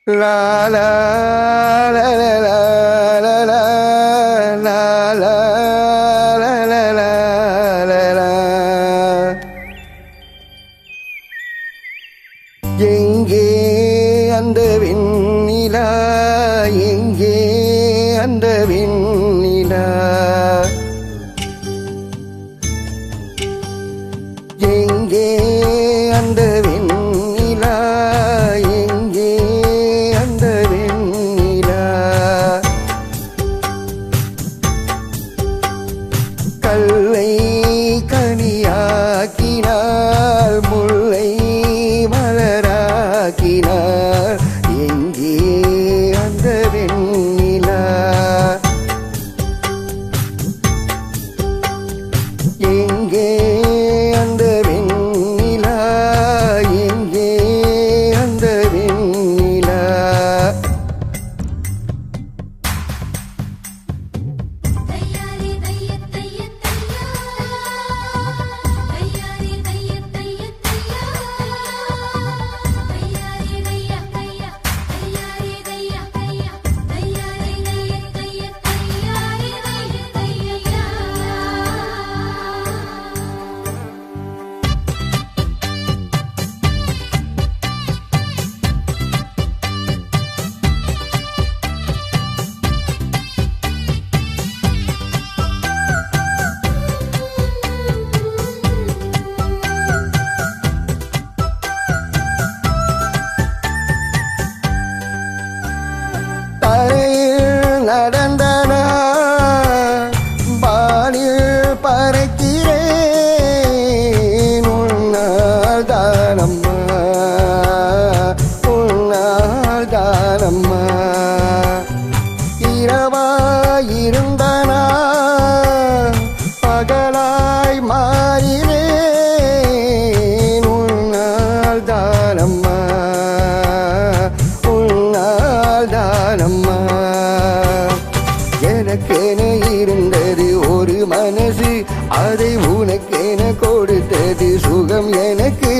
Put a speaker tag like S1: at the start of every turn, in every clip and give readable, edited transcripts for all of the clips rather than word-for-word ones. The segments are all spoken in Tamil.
S1: La la la la la la la la la la la la la. எங்கே அந்த வெண்ணிலா, எங்கே அந்த வெண்ணிலா, எங்கே அந்த வெண்ணிலா, எங்கே அந்த வெண்ணிலா. கல்லை கனியாக்கினாள், முல்லை மலராக்கினாள், எங்கே அந்த வெண்ணிலா, எங்கே அந்த வெண்ணிலா, எங்கே அந்த வெண்ணிலா. தரையில் நடந்தனா வானில் பறக்கிறேன், உன்னால் தானம்மா, உன்னால் தானம்மா. இரவாயிருந்தனா பகலாய் மாறினேன், உன்னால் தானம்மா, உன்னால் தானம்மா. எனக்கென இருந்தது ஒரு மனசு, அதை உனக்கென கொடுத்தது சுகம் எனக்கு.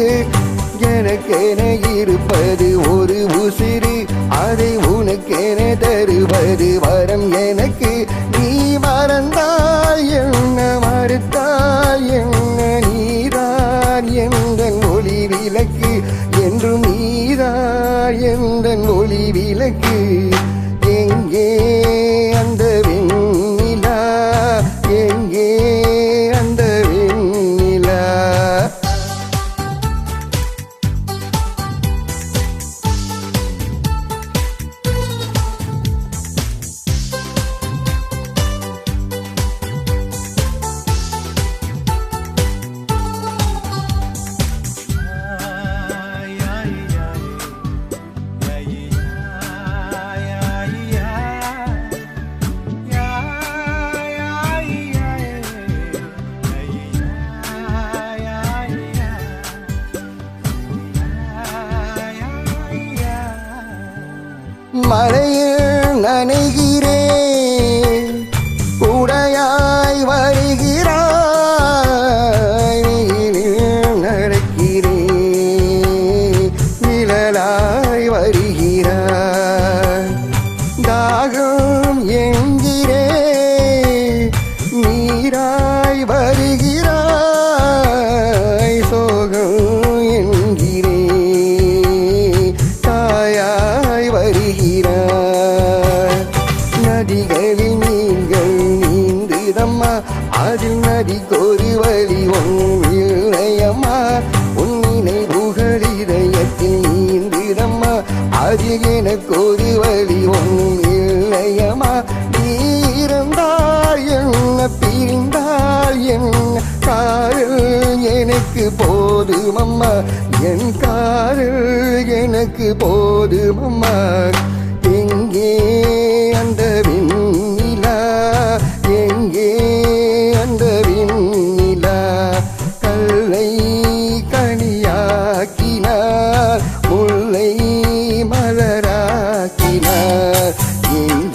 S1: எனக்கென இருப்பது ஒரு உசிறு, அதை உனக்கென தருவது வரம் எனக்கு. நீ மறந்தால் என்ன, மறுத்தால் என்ன, நீதான் எந்தன் ஒளி விளக்கு, என்றும் நீதான் எந்தன் ஒளி விளக்கு. எங்கே அந்த வெண்ணிலா, எங்கே அந்த வெண்ணிலா. மழையில் நனைகிறேன், உடையாய் வருகிறாய், வெயிலில் நடக்கிறேன், நிழலாய் வருகிறாய். தாகம் என்கிறேன், நீராய் வருகிறாய், சோகம் என்கிறேன், தாயாய் வருகிறாய். நதிகளில் நீங்கள் நீந்துதம்மா, அதில் நதிக்கொரு வழி ஒன்றில்லையம்மா. உன் நினைவுகள் இதயத்தில் நீந்துதம்மா, அதில் எனக்கொரு வழி ஒன்றில்லையம்மா. நீ இருந்தால் என்ன, பிரிந்தால் என்ன, காதல் எனக்கு போதுமம்மா, என் காதல் எனக்கு போதுமம்மா. எங்கே அந்த வெண்ணிலா, எங்கே அந்த வெண்ணிலா. கல்லை கனியாக்கினார், முல்லை மலராக்கினார், எங்கே